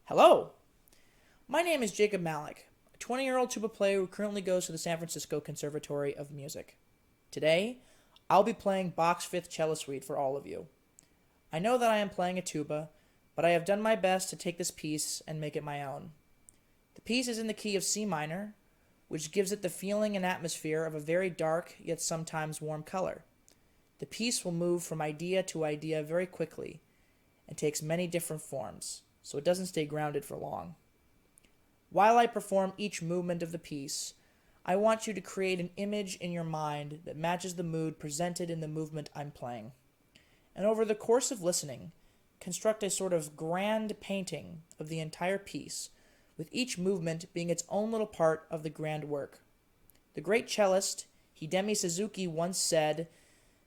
Hello, my name is Jacob Malik, a 20-year-old tuba player who currently goes to the San Francisco Conservatory of Music. Today, I'll be playing Bach's Fifth Cello Suite for all of you. I know that I am playing a tuba, but I have done my best to take this piece and make it my own. The piece is in the key of C minor, which gives it the feeling and atmosphere of a very dark yet sometimes warm color. The piece will move from idea to idea very quickly and takes many different forms, so it doesn't stay grounded for long. While I perform each movement of the piece, I want you to create an image in your mind that matches the mood presented in the movement I'm playing. And over the course of listening, construct a sort of grand painting of the entire piece, with each movement being its own little part of the grand work. The great cellist Hidemi Suzuki once said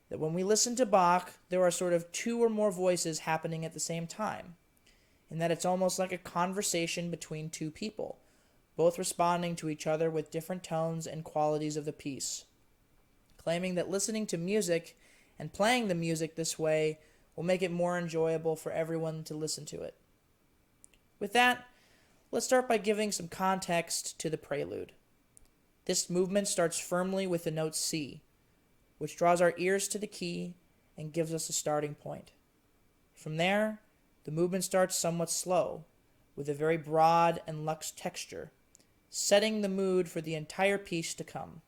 that when we listen to Bach, there are sort of two or more voices happening at the same time, and that it's almost like a conversation between two people, both responding to each other with different tones and qualities of the piece, claiming that listening to music and playing the music this way will make it more enjoyable for everyone to listen to it. With that, let's start by giving some context to the prelude. This movement starts firmly with the note C, which draws our ears to the key and gives us a starting point. From there, the movement starts somewhat slow, with a very broad and luxe texture, setting the mood for the entire piece to come.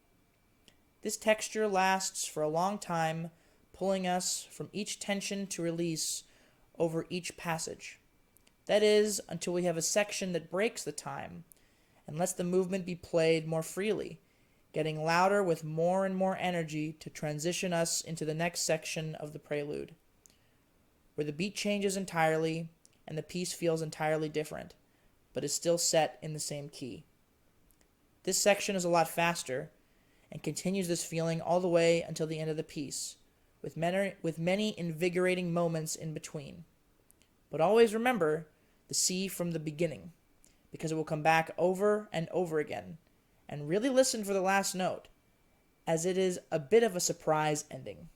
This texture lasts for a long time, pulling us from each tension to release over each passage. That is, until we have a section that breaks the time and lets the movement be played more freely, getting louder with more and more energy to transition us into the next section of the prelude, where the beat changes entirely and the piece feels entirely different, but is still set in the same key. This section is a lot faster and continues this feeling all the way until the end of the piece, with many invigorating moments in between. But always remember the C from the beginning, because it will come back over and over again, and really listen for the last note, as it is a bit of a surprise ending.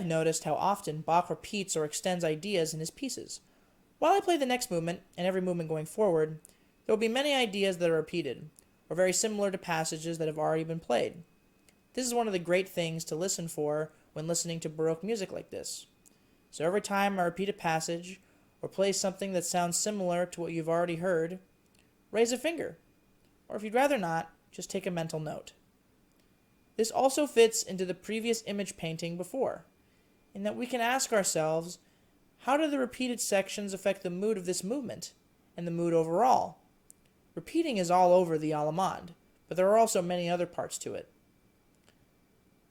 have noticed how often Bach repeats or extends ideas in his pieces. While I play the next movement, and every movement going forward, there will be many ideas that are repeated, or very similar to passages that have already been played. This is one of the great things to listen for when listening to Baroque music like this. So every time I repeat a passage, or play something that sounds similar to what you've already heard, raise a finger. Or if you'd rather not, just take a mental note. This also fits into the previous image painting before, in that we can ask ourselves, how do the repeated sections affect the mood of this movement, and the mood overall? Repeating is all over the Allemande, but there are also many other parts to it.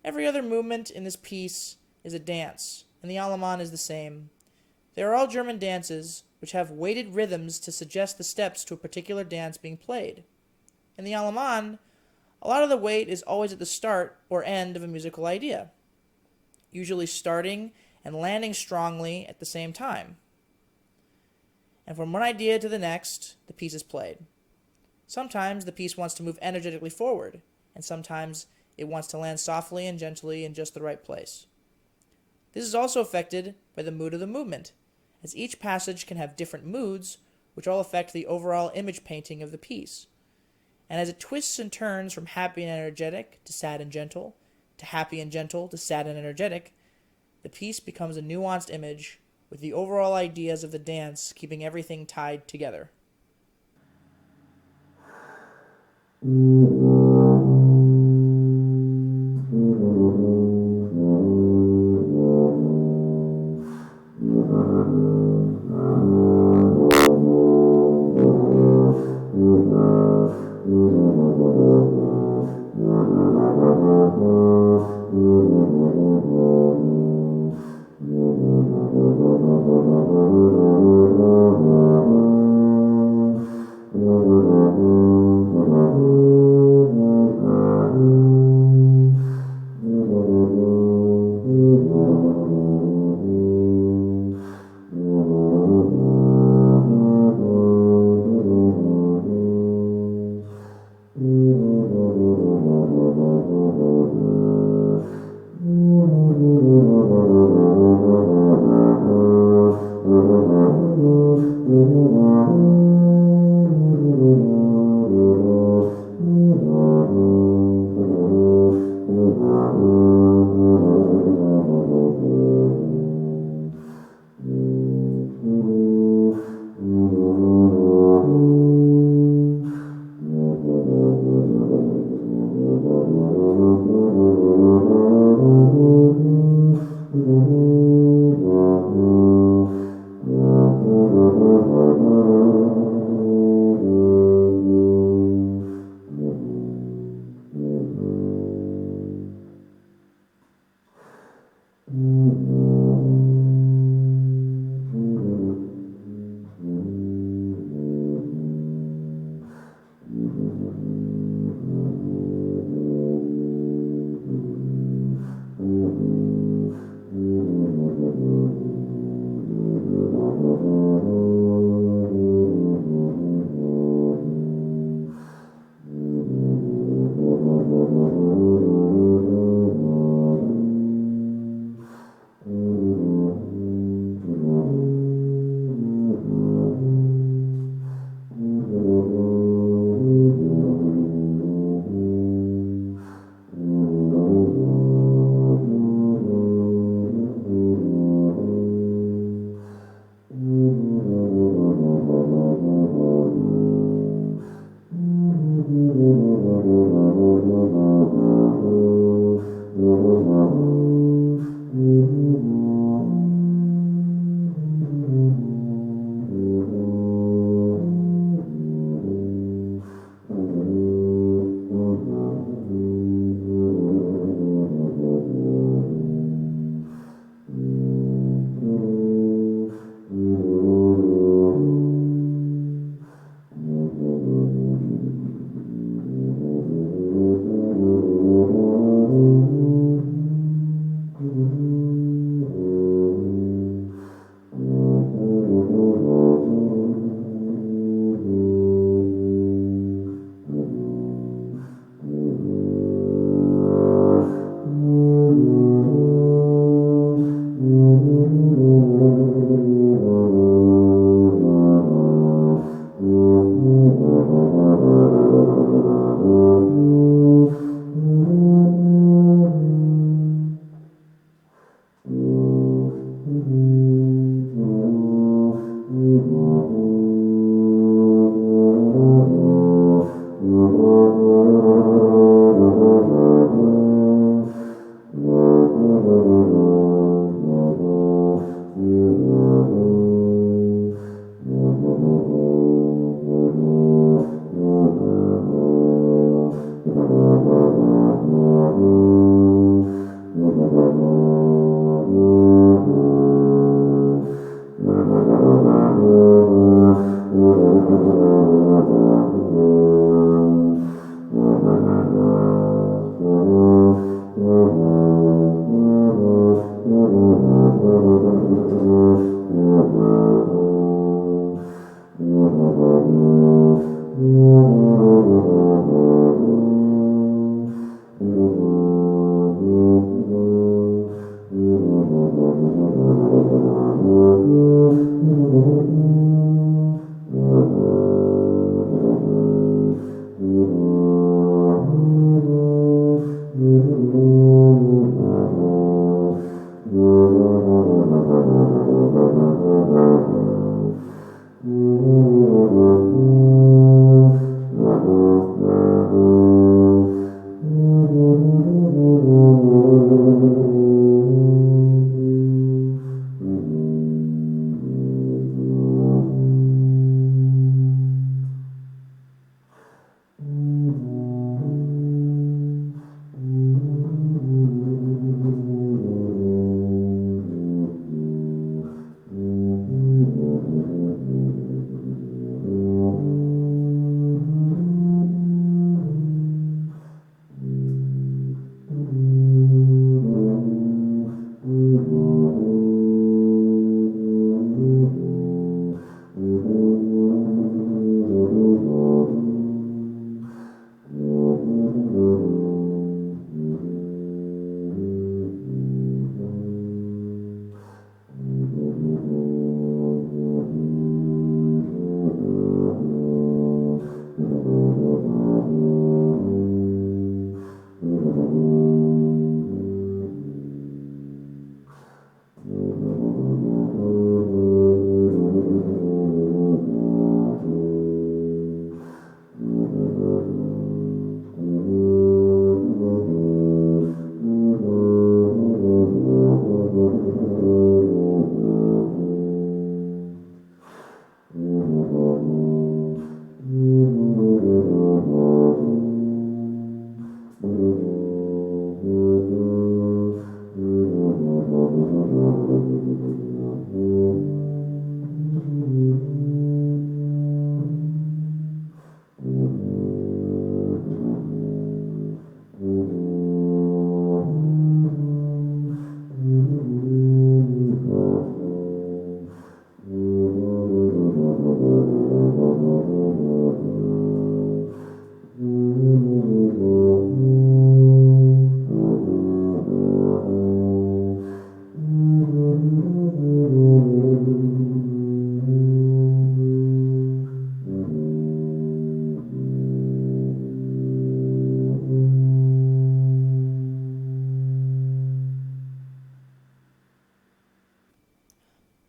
Every other movement in this piece is a dance, and the Allemande is the same. They are all German dances, which have weighted rhythms to suggest the steps to a particular dance being played. In the Allemande, a lot of the weight is always at the start or end of a musical idea, usually starting and landing strongly at the same time. And from one idea to the next, the piece is played. Sometimes the piece wants to move energetically forward, and sometimes it wants to land softly and gently in just the right place. This is also affected by the mood of the movement, as each passage can have different moods, which all affect the overall image painting of the piece. And as it twists and turns from happy and energetic to sad and gentle, to happy and gentle to sad and energetic, the piece becomes a nuanced image, with the overall ideas of the dance keeping everything tied together.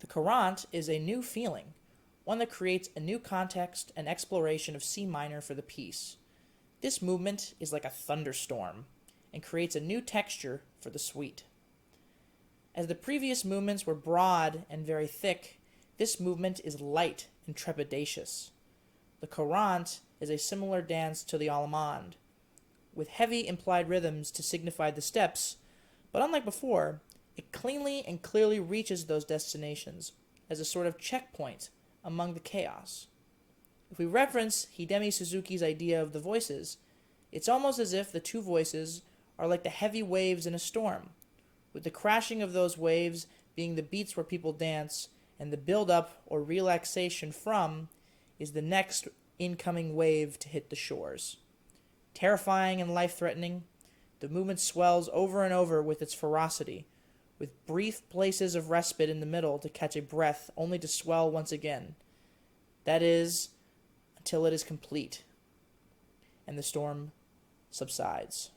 The courant is a new feeling, one that creates a new context and exploration of C minor for the piece. This movement is like a thunderstorm and creates a new texture for the suite. As the previous movements were broad and very thick, this movement is light and trepidatious. The courant is a similar dance to the allemande, with heavy implied rhythms to signify the steps, but unlike before, it cleanly and clearly reaches those destinations as a sort of checkpoint among the chaos. If we reference Hidemi Suzuki's idea of the voices, it's almost as if the two voices are like the heavy waves in a storm, with the crashing of those waves being the beats where people dance, and the build-up or relaxation from is the next incoming wave to hit the shores. Terrifying and life-threatening, the movement swells over and over with its ferocity, with brief places of respite in the middle to catch a breath only to swell once again. That is, until it is complete, and the storm subsides.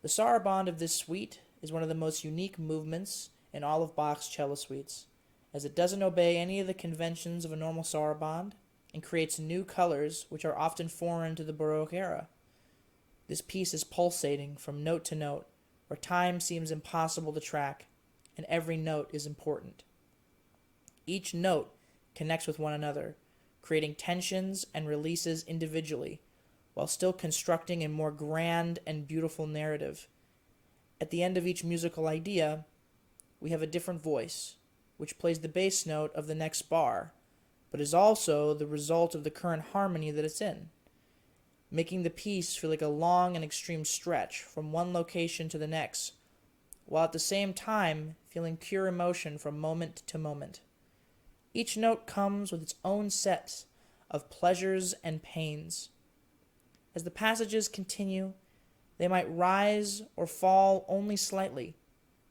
The sarabande of this suite is one of the most unique movements in all of Bach's cello suites, as it doesn't obey any of the conventions of a normal sarabande and creates new colors which are often foreign to the Baroque era. This piece is pulsating from note to note, where time seems impossible to track, and every note is important. Each note connects with one another, creating tensions and releases individually, while still constructing a more grand and beautiful narrative. At the end of each musical idea, we have a different voice, which plays the bass note of the next bar, but is also the result of the current harmony that it's in, making the piece feel like a long and extreme stretch from one location to the next, while at the same time feeling pure emotion from moment to moment. Each note comes with its own set of pleasures and pains. As the passages continue, they might rise or fall only slightly,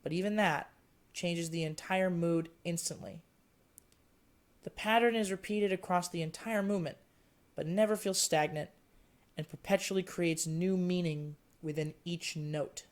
but even that changes the entire mood instantly. The pattern is repeated across the entire movement, but never feels stagnant, and perpetually creates new meaning within each note.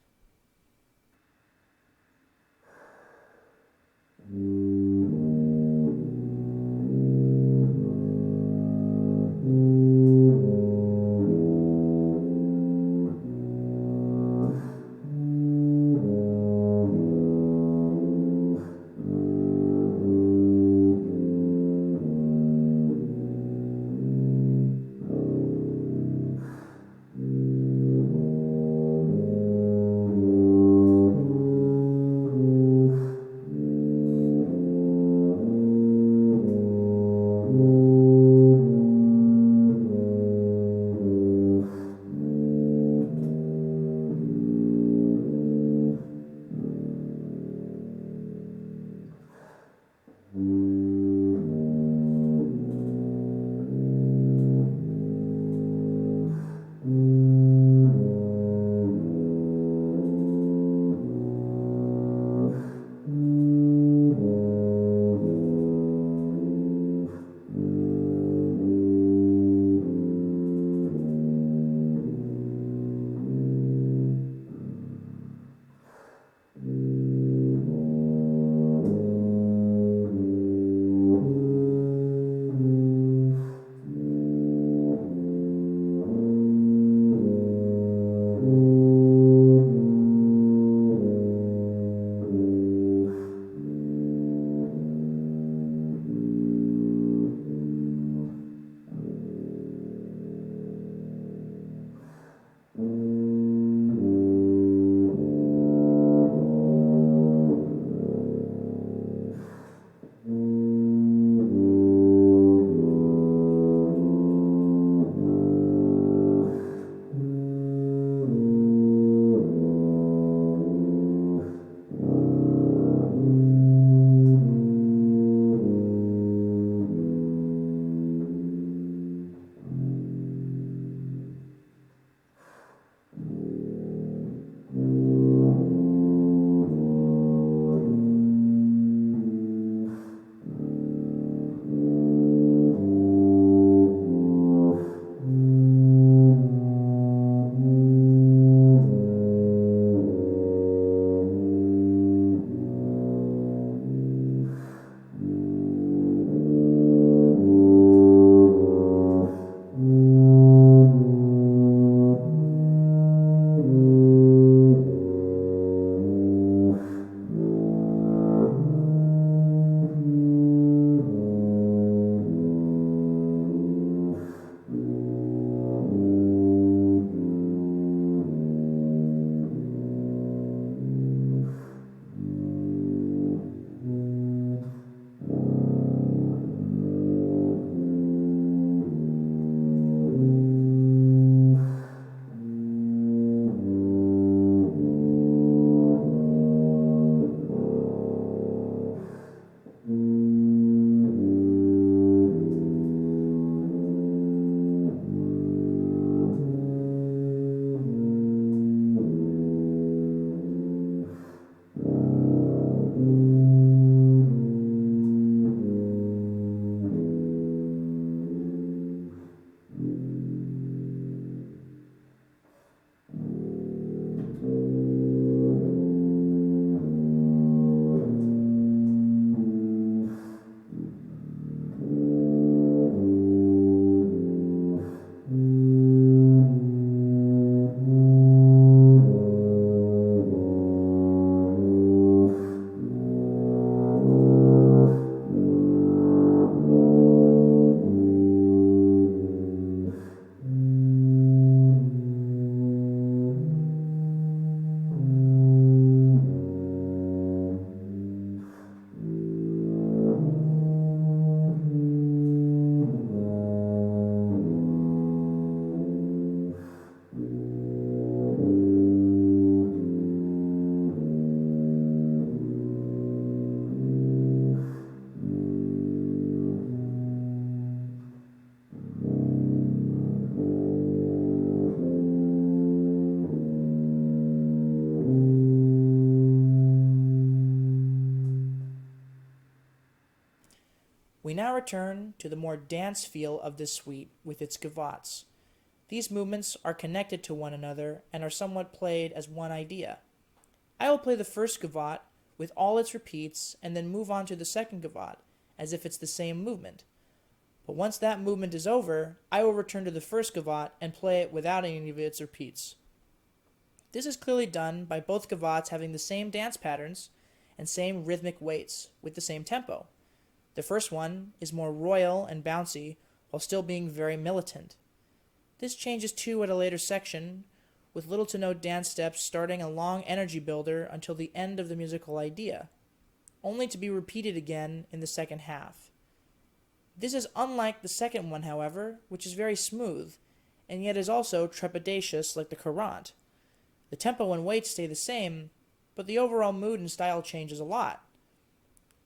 We now return to the more dance feel of this suite with its gavottes. These movements are connected to one another and are somewhat played as one idea. I will play the first gavotte with all its repeats and then move on to the second gavotte as if it's the same movement. But once that movement is over, I will return to the first gavotte and play it without any of its repeats. This is clearly done by both gavottes having the same dance patterns and same rhythmic weights with the same tempo. The first one is more royal and bouncy while still being very militant. This changes too at a later section, with little to no dance steps starting a long energy builder until the end of the musical idea, only to be repeated again in the second half. This is unlike the second one, however, which is very smooth, and yet is also trepidatious like the courant. The tempo and weight stay the same, but the overall mood and style changes a lot,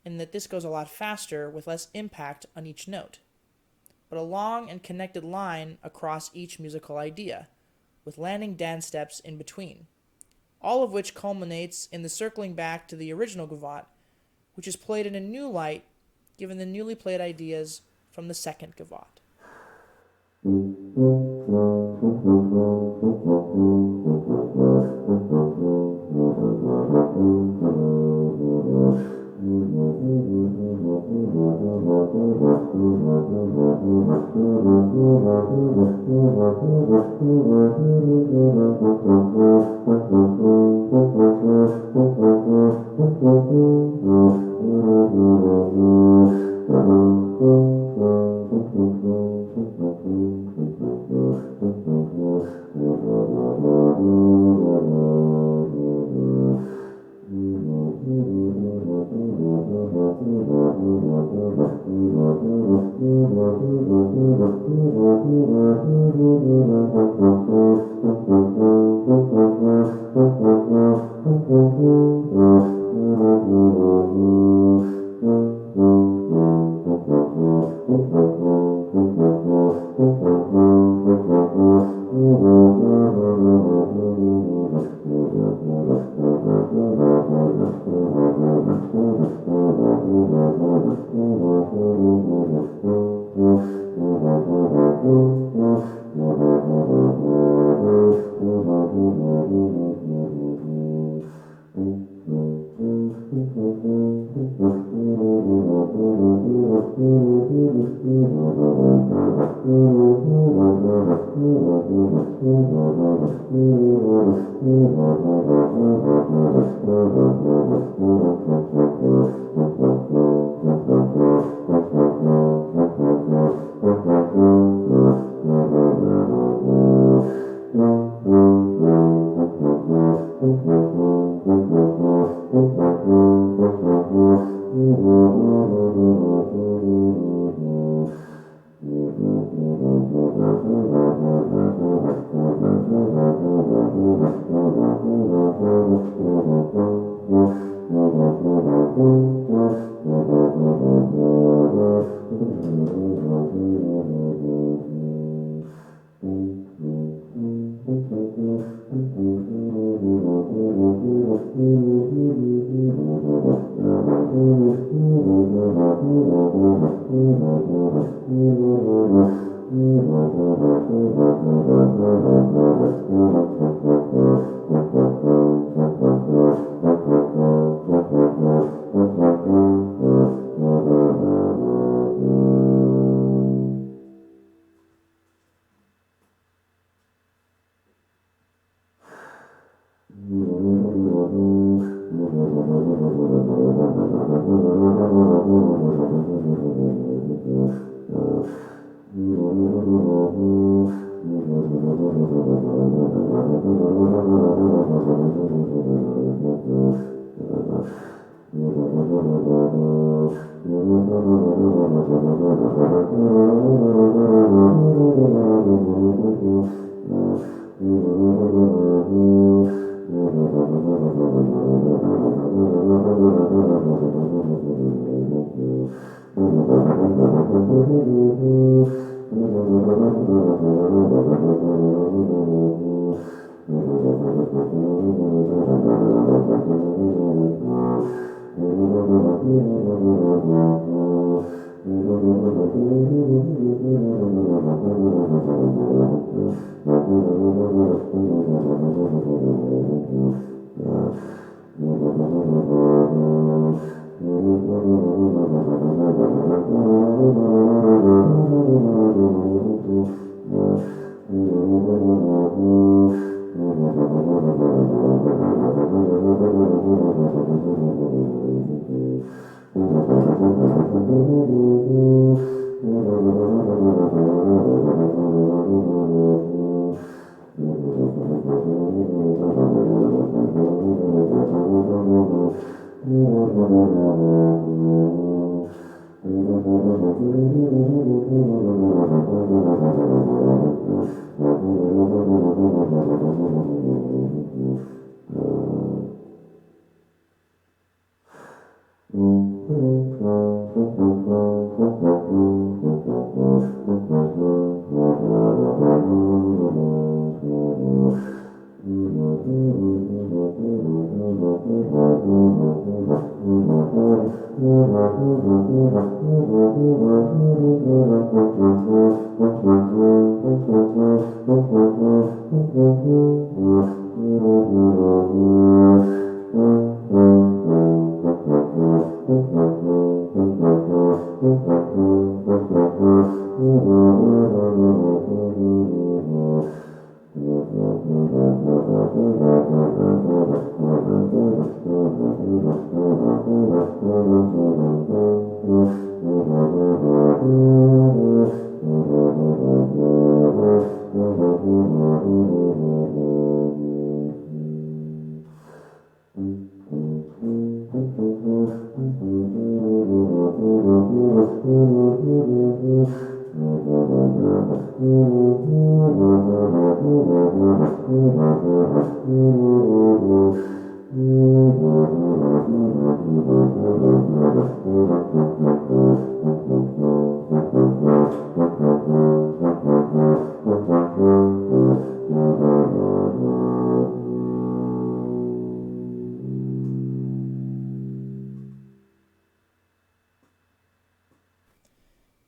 in that this goes a lot faster with less impact on each note, but a long and connected line across each musical idea, with landing dance steps in between, all of which culminates in the circling back to the original gavotte, which is played in a new light given the newly played ideas from the second gavotte.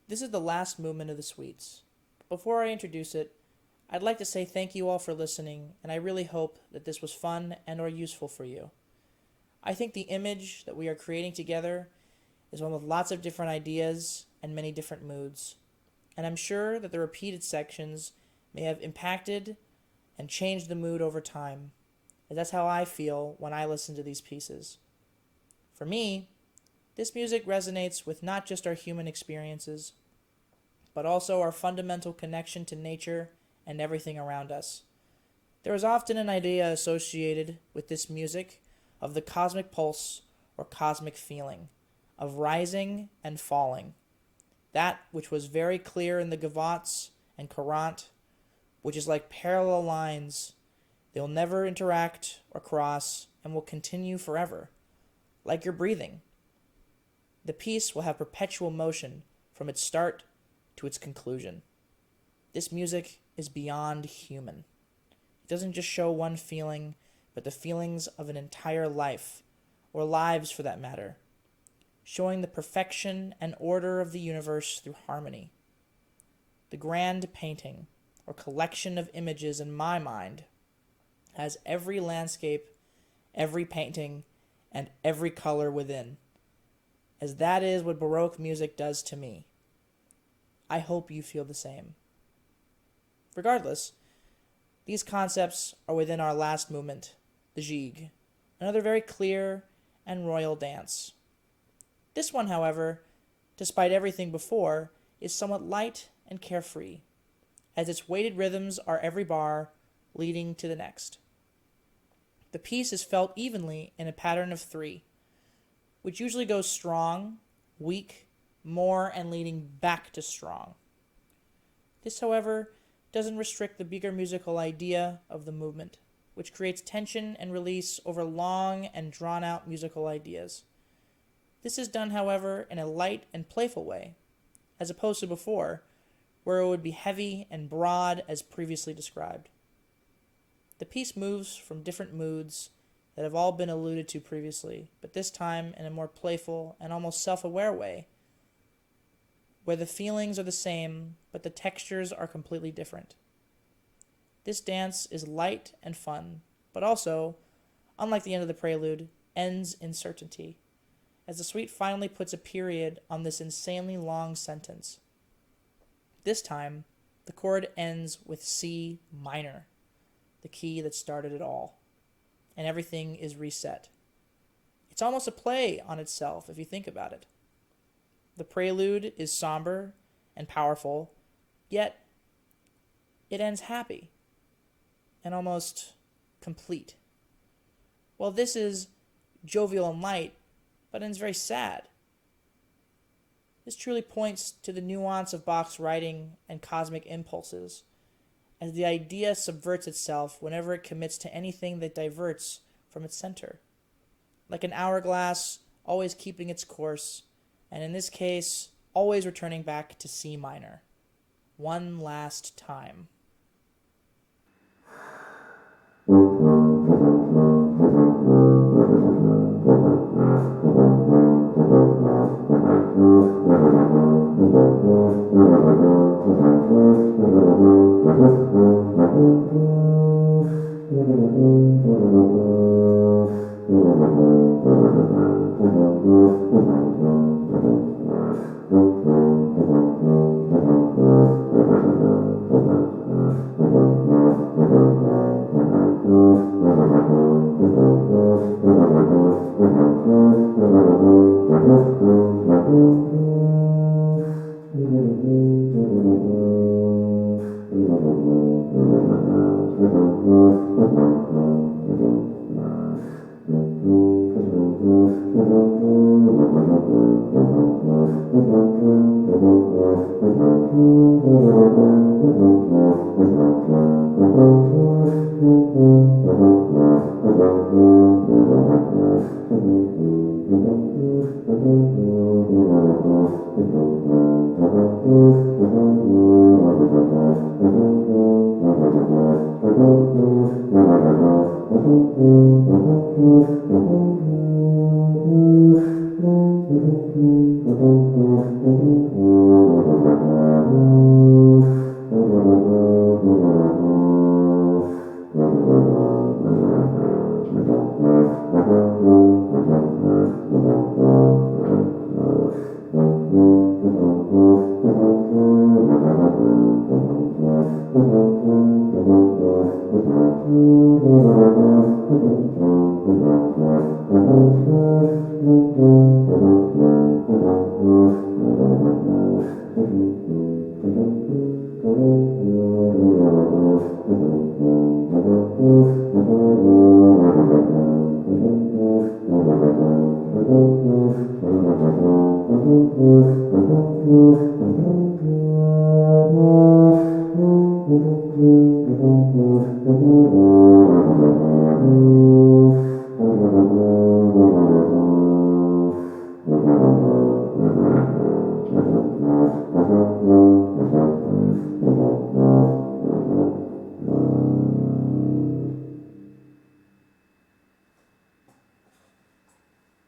This is the last movement of the suites. Before I introduce it, I'd like to say thank you all for listening, and I really hope that this was fun and or useful for you. I think the image that we are creating together is one with lots of different ideas and many different moods, and I'm sure that the repeated sections may have impacted and changed the mood over time, as that's how I feel when I listen to these pieces. For me, this music resonates with not just our human experiences, but also our fundamental connection to nature and everything around us. There is often an idea associated with this music of the cosmic pulse or cosmic feeling, of rising and falling. That which was very clear in the gavots and courant, which is like parallel lines. They'll never interact or cross and will continue forever, like your breathing. The piece will have perpetual motion from its start to its conclusion. This music is beyond human. It doesn't just show one feeling, but the feelings of an entire life, or lives for that matter, showing the perfection and order of the universe through harmony. The grand painting, or collection of images in my mind, has every landscape, every painting, and every color within, as that is what Baroque music does to me. I hope you feel the same. Regardless, these concepts are within our last movement, the gigue, another very clear and royal dance. This one, however, despite everything before, is somewhat light and carefree, as its weighted rhythms are every bar leading to the next. The piece is felt evenly in a pattern of 3, which usually goes strong, weak, more, and leading back to strong. This, however, doesn't restrict the bigger musical idea of the movement, which creates tension and release over long and drawn-out musical ideas. This is done, however, in a light and playful way, as opposed to before, where it would be heavy and broad as previously described. The piece moves from different moods that have all been alluded to previously, but this time in a more playful and almost self-aware way. where the feelings are the same, but the textures are completely different. This dance is light and fun, but also, unlike the end of the prelude, ends in certainty, as the suite finally puts a period on this insanely long sentence. This time, the chord ends with C minor, the key that started it all, and everything is reset. It's almost a play on itself if you think about it. The prelude is somber and powerful, yet it ends happy and almost complete. Well, this is jovial and light, but ends very sad. This truly points to the nuance of Bach's writing and cosmic impulses, as the idea subverts itself whenever it commits to anything that diverts from its center. Like an hourglass, always keeping its course, and in this case, always returning back to C minor. One last time.